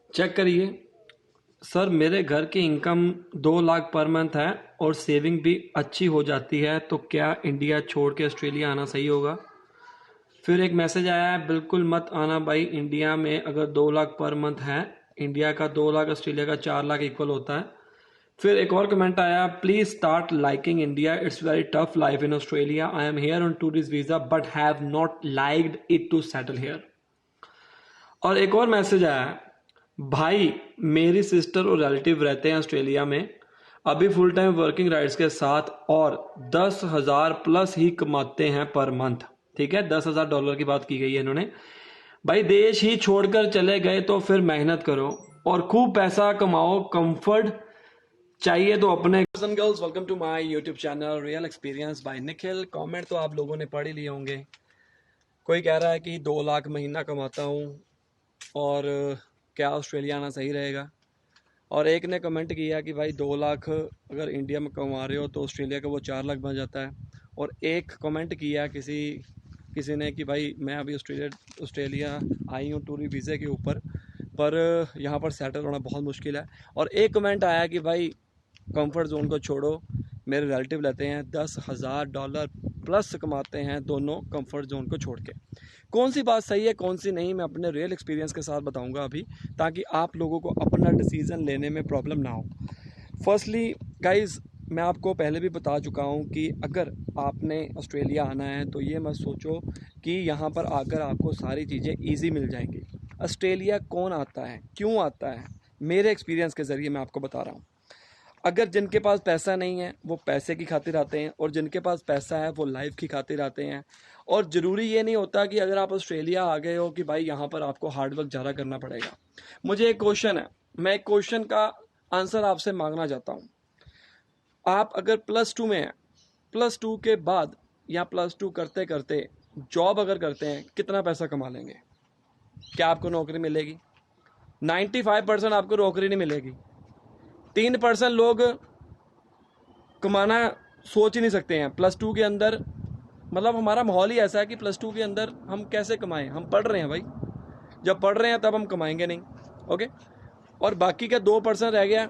Check करिए sir, मेरे घर की इनकम 2 लाख पर मंथ है और सेविंग भी अच्छी हो जाती है, तो क्या इंडिया छोड़ के ऑस्ट्रेलिया आना सही होगा? फिर एक मैसेज आया है, बिल्कुल मत आना भाई, इंडिया में अगर 2 लाख पर मंथ है, इंडिया का 2 लाख ऑस्ट्रेलिया का 4 लाख इक्वल होता है। फिर एक और कमेंट आया, please start liking India, it's very tough life in Australia, I am here on tourist visa but have not liked it to settle here. और एक और मैसेज आया, भाई मेरी सिस्टर और रिलेटिव रहते हैं ऑस्ट्रेलिया में, अभी फुल टाइम वर्किंग राइट्स के साथ और 10,000 प्लस ही कमाते हैं पर मंथ। ठीक है, $10,000 की बात की गई है इन्होंने। भाई देश ही छोड़कर चले गए तो फिर मेहनत करो और खूब पैसा कमाओ, कंफर्ट चाहिए तो अपने। Girls, welcome to my YouTube channel real experience by Nikhil. Comment तो आप लोगों ने पढ़ ही लिए होंगे। कोई कह रहा है कि 2 लाख महीना कमाता हूँ और क्या ऑस्ट्रेलिया आना सही रहेगा। और एक ने कमेंट किया कि भाई 2 लाख अगर इंडिया में कमा रहे हो तो ऑस्ट्रेलिया का वो 4 लाख बन जाता है। और एक कमेंट किया किसी ने कि भाई मैं अभी ऑस्ट्रेलिया आई हूँ टूरी वीज़े के ऊपर, पर यहाँ पर सेटल होना बहुत मुश्किल है। और एक कमेंट आया कि भाई कंफर्ट जोन को छोड़ो, मेरे रिलेटिव लेते हैं $10,000 प्लस कमाते हैं दोनों कंफर्ट जोन को छोड़ के। कौन सी बात सही है कौन सी नहीं, मैं अपने रियल एक्सपीरियंस के साथ बताऊंगा अभी, ताकि आप लोगों को अपना डिसीज़न लेने में प्रॉब्लम ना हो। फर्स्टली गाइज, मैं आपको पहले भी बता चुका हूँ कि अगर आपने ऑस्ट्रेलिया आना है तो ये मत सोचो कि यहाँ पर आकर आपको सारी चीज़ें ईजी मिल जाएंगी। ऑस्ट्रेलिया कौन आता है, क्यों आता है, मेरे एक्सपीरियंस के ज़रिए मैं आपको बता रहा हूँ। अगर जिनके पास पैसा नहीं है वो पैसे की खातिर आते हैं, और जिनके पास पैसा है वो लाइफ की खातिर आते हैं। और ज़रूरी ये नहीं होता कि अगर आप ऑस्ट्रेलिया आ गए हो कि भाई यहाँ पर आपको हार्डवर्क ज़्यादा करना पड़ेगा। मुझे एक क्वेश्चन है, मैं एक क्वेश्चन का आंसर आपसे मांगना चाहता हूँ। आप अगर +2 में हैं, +2 के बाद या +2 करते करते जॉब अगर करते हैं, कितना पैसा कमा लेंगे? क्या आपको नौकरी मिलेगी? 95% आपको नौकरी नहीं मिलेगी। 3% लोग कमाना सोच ही नहीं सकते हैं +2 के अंदर। मतलब हमारा माहौल ही ऐसा है कि +2 के अंदर हम कैसे कमाएं, हम पढ़ रहे हैं भाई, जब पढ़ रहे हैं तब हम कमाएंगे नहीं। ओके, और बाकी का 2% रह गया,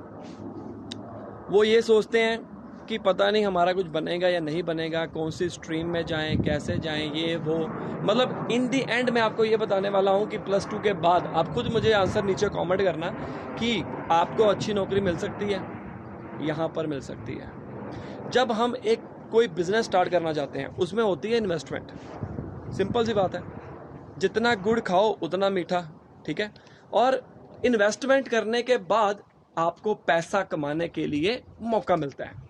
वो ये सोचते हैं कि पता नहीं हमारा कुछ बनेगा या नहीं बनेगा, कौन सी स्ट्रीम में जाएं, कैसे जाएं, ये वो। मतलब इन दी एंड मैं आपको ये बताने वाला हूँ कि +2 के बाद आप खुद मुझे आंसर नीचे कमेंट करना कि आपको अच्छी नौकरी मिल सकती है, यहाँ पर मिल सकती है। जब हम एक कोई बिजनेस स्टार्ट करना चाहते हैं उसमें होती है इन्वेस्टमेंट। सिंपल सी बात है, जितना गुड़ खाओ उतना मीठा। ठीक है, और इन्वेस्टमेंट करने के बाद आपको पैसा कमाने के लिए मौका मिलता है।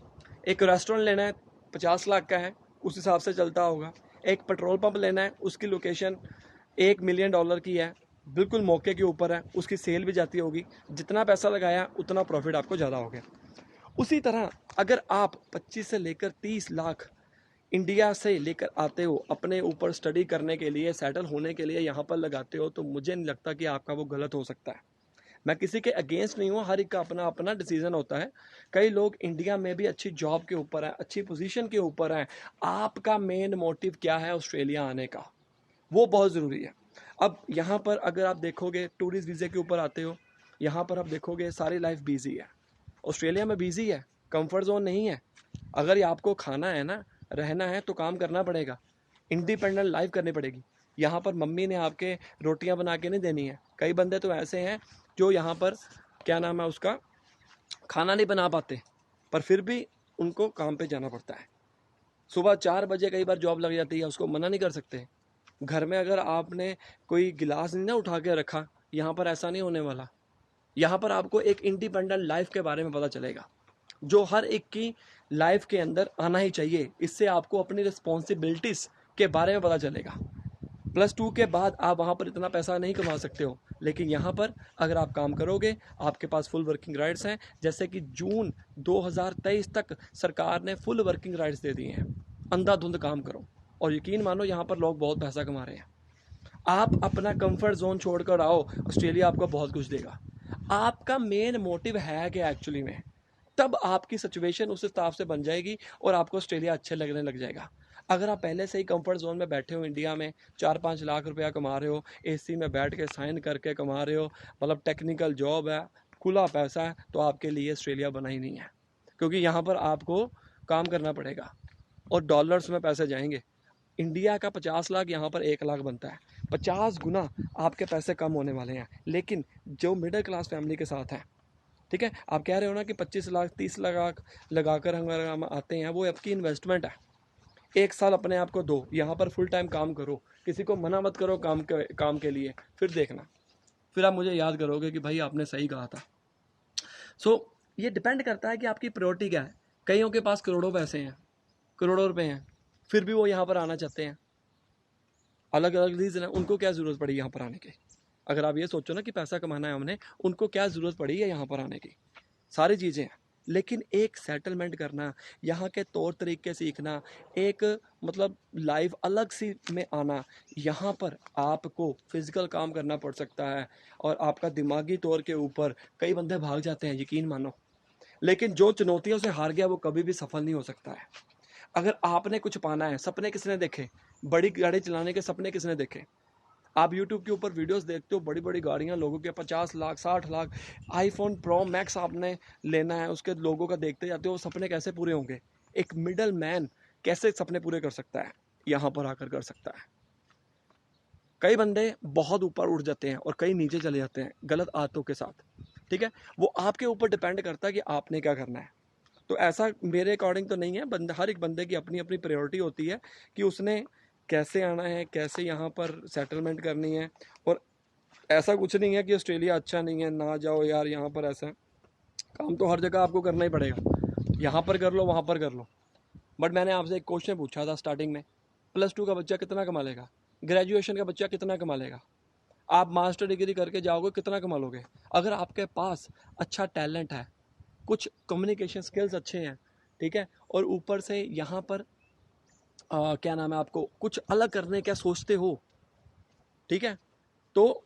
एक रेस्टोरेंट लेना है, 50 लाख का है, उस हिसाब से चलता होगा। एक पेट्रोल पंप लेना है, उसकी लोकेशन $1 मिलियन की है, बिल्कुल मौके के ऊपर है, उसकी सेल भी जाती होगी। जितना पैसा लगाया उतना प्रॉफिट आपको ज़्यादा हो गया। उसी तरह अगर आप 25 से लेकर 30 लाख इंडिया से लेकर आते हो अपने ऊपर स्टडी करने के लिए, सेटल होने के लिए यहाँ पर लगाते हो, तो मुझे नहीं लगता कि आपका वो गलत हो सकता है। मैं किसी के अगेंस्ट नहीं हूँ, हर एक का अपना अपना डिसीजन होता है। कई लोग इंडिया में भी अच्छी जॉब के ऊपर हैं, अच्छी पोजीशन के ऊपर हैं। आपका मेन मोटिव क्या है ऑस्ट्रेलिया आने का, वो बहुत ज़रूरी है। अब यहाँ पर अगर आप देखोगे टूरिस्ट वीज़े के ऊपर आते हो, यहाँ पर आप देखोगे सारी लाइफ बिजी है। ऑस्ट्रेलिया में बिजी है, कंफर्ट जोन नहीं है। अगर ये आपको खाना है ना, रहना है, तो काम करना पड़ेगा, इंडिपेंडेंट लाइफ करनी पड़ेगी। यहाँ पर मम्मी ने आपके रोटियां बना के नहीं देनी है। कई बंदे तो ऐसे हैं जो यहाँ पर क्या नाम है उसका, खाना नहीं बना पाते, पर फिर भी उनको काम पे जाना पड़ता है। सुबह 4 बजे कई बार जॉब लग जाती है, उसको मना नहीं कर सकते। घर में अगर आपने कोई गिलास नहीं ना उठा के रखा, यहाँ पर ऐसा नहीं होने वाला। यहाँ पर आपको एक इंडिपेंडेंट लाइफ के बारे में पता चलेगा, जो हर एक की लाइफ के अंदर आना ही चाहिए। इससे आपको अपनी रिस्पॉन्सिबिलिटीज़ के बारे में पता चलेगा। +2 के बाद आप वहाँ पर इतना पैसा नहीं कमा सकते हो, लेकिन यहाँ पर अगर आप काम करोगे, आपके पास फुल वर्किंग राइट्स हैं। जैसे कि जून 2023 तक सरकार ने फुल वर्किंग राइट्स दे दिए हैं। अंधाधुंध काम करो और यकीन मानो यहाँ पर लोग बहुत पैसा कमा रहे हैं। आप अपना कंफर्ट जोन छोड़कर आओ, ऑस्ट्रेलिया आपको बहुत कुछ देगा। आपका मेन मोटिव है कि एक्चुअली में, तब आपकी सिचुएशन उस हिसाब से बन जाएगी और आपको ऑस्ट्रेलिया अच्छे लगने लग जाएगा। अगर आप पहले से ही कंफर्ट जोन में बैठे हो, इंडिया में 4-5 लाख रुपया कमा रहे हो, एसी में बैठ के साइन करके कमा रहे हो, मतलब टेक्निकल जॉब है, खुला पैसा है, तो आपके लिए ऑस्ट्रेलिया बना ही नहीं है। क्योंकि यहाँ पर आपको काम करना पड़ेगा और डॉलर्स में पैसे जाएंगे। इंडिया का 50 लाख यहाँ पर 1 लाख बनता है, 50 गुना आपके पैसे कम होने वाले हैं। लेकिन जो मिडिल क्लास फैमिली के साथ हैं, ठीक है, आप कह रहे हो ना कि 25 लाख 30 लाख लगाकर हम आते हैं, वो आपकी इन्वेस्टमेंट है। 1 साल अपने आप को दो, यहाँ पर फुल टाइम काम करो, किसी को मना मत करो काम के लिए, फिर देखना, फिर आप मुझे याद करोगे कि भाई आपने सही कहा था। ये डिपेंड करता है कि आपकी प्रायोरिटी क्या है। कईयों के पास करोड़ों पैसे हैं, करोड़ों रुपए हैं, फिर भी वो यहाँ पर आना चाहते हैं। अलग अलग रीज़न है, उनको क्या ज़रूरत पड़ी यहाँ पर आने की। अगर आप ये सोचो ना कि पैसा कमाना है हमने, उनको क्या ज़रूरत पड़ी है यहाँ पर आने की, सारी चीज़ें हैं। लेकिन एक सेटलमेंट करना, यहाँ के तौर तरीके सीखना, एक मतलब लाइफ अलग सी में आना, यहाँ पर आपको फिजिकल काम करना पड़ सकता है और आपका दिमागी तौर के ऊपर कई बंदे भाग जाते हैं, यकीन मानो। लेकिन जो चुनौतियों से हार गया वो कभी भी सफल नहीं हो सकता है। अगर आपने कुछ पाना है, सपने किसने देखे, बड़ी गाड़ी चलाने के सपने किसने देखे। आप YouTube के ऊपर वीडियोस देखते हो, बड़ी बड़ी गाड़ियां लोगों के 50 lakh 60 lakh, iPhone pro max आपने लेना है, उसके लोगों का देखते जाते हो, सपने कैसे पूरे होंगे। एक मिडल मैन कैसे सपने पूरे कर सकता है, यहाँ पर आकर कर सकता है। कई बंदे बहुत ऊपर उठ जाते हैं और कई नीचे चले जाते हैं गलत आदतों के साथ, ठीक है। वो आपके ऊपर डिपेंड करता है कि आपने क्या करना है। तो ऐसा मेरे अकॉर्डिंग तो नहीं है, हर एक बंदे की अपनी अपनी प्रायोरिटी होती है कि उसने कैसे आना है, कैसे यहाँ पर सेटलमेंट करनी है। और ऐसा कुछ नहीं है कि ऑस्ट्रेलिया अच्छा नहीं है, ना जाओ यार, यहाँ पर ऐसा काम तो हर जगह आपको करना ही पड़ेगा, यहाँ पर कर लो वहाँ पर कर लो। बट मैंने आपसे एक क्वेश्चन पूछा था स्टार्टिंग में, +2 का बच्चा कितना कमा लेगा, ग्रेजुएशन का बच्चा कितना कमा लेगा, आप मास्टर डिग्री करके जाओगे कितना कमा लोगे। अगर आपके पास अच्छा टैलेंट है, कुछ कम्युनिकेशन स्किल्स अच्छे हैं, ठीक है, और ऊपर से यहाँ पर क्या नाम है, आपको कुछ अलग करने क्या सोचते हो, ठीक है, तो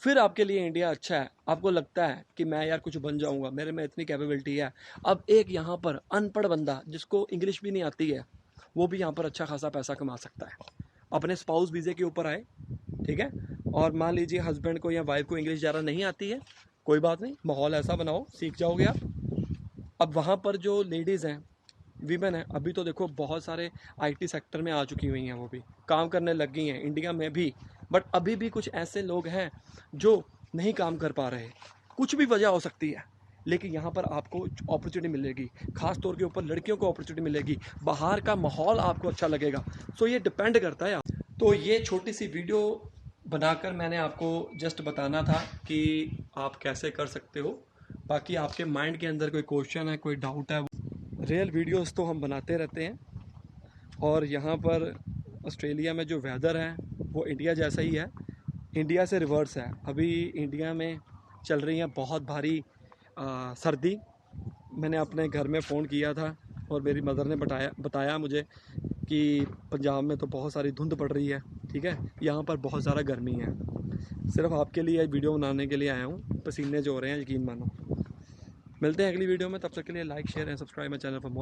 फिर आपके लिए इंडिया अच्छा है। आपको लगता है कि मैं यार कुछ बन जाऊंगा, मेरे में इतनी कैपेबिलिटी है। अब एक यहाँ पर अनपढ़ बंदा जिसको इंग्लिश भी नहीं आती है, वो भी यहाँ पर अच्छा खासा पैसा कमा सकता है। अपने स्पाउस वीज़े के ऊपर आए, ठीक है, और मान लीजिए हस्बैंड को या वाइफ को इंग्लिश ज़्यादा नहीं आती है, कोई बात नहीं, माहौल ऐसा बनाओ, सीख जाओगे आप। अब वहाँ पर जो लेडीज़ हैं, वीमेन है, अभी तो देखो बहुत सारे आईटी सेक्टर में आ चुकी हुई हैं, वो भी काम करने लग गई हैं इंडिया में भी। बट अभी भी कुछ ऐसे लोग हैं जो नहीं काम कर पा रहे, कुछ भी वजह हो सकती है। लेकिन यहाँ पर आपको अपॉर्चुनिटी मिलेगी, खास तौर के ऊपर लड़कियों को अपॉर्चुनिटी मिलेगी, बाहर का माहौल आपको अच्छा लगेगा। सो ये डिपेंड करता है। तो ये छोटी सी वीडियो बनाकर मैंने आपको जस्ट बताना था कि आप कैसे कर सकते हो। बाकी आपके माइंड के अंदर कोई क्वेश्चन है, कोई डाउट है, रियल वीडियोस तो हम बनाते रहते हैं। और यहाँ पर ऑस्ट्रेलिया में जो वेदर है वो इंडिया जैसा ही है, इंडिया से रिवर्स है। अभी इंडिया में चल रही है बहुत भारी सर्दी। मैंने अपने घर में फ़ोन किया था और मेरी मदर ने बताया मुझे कि पंजाब में तो बहुत सारी धुंध पड़ रही है, ठीक है, यहाँ पर बहुत ज़्यादा गर्मी है। सिर्फ आपके लिए वीडियो बनाने के लिए आया हूँ, पसीने जो हो रहे हैं, यकीन मानो। मिलते हैं अगली वीडियो में, तब तक के लिए like share and subscribe my channel for more.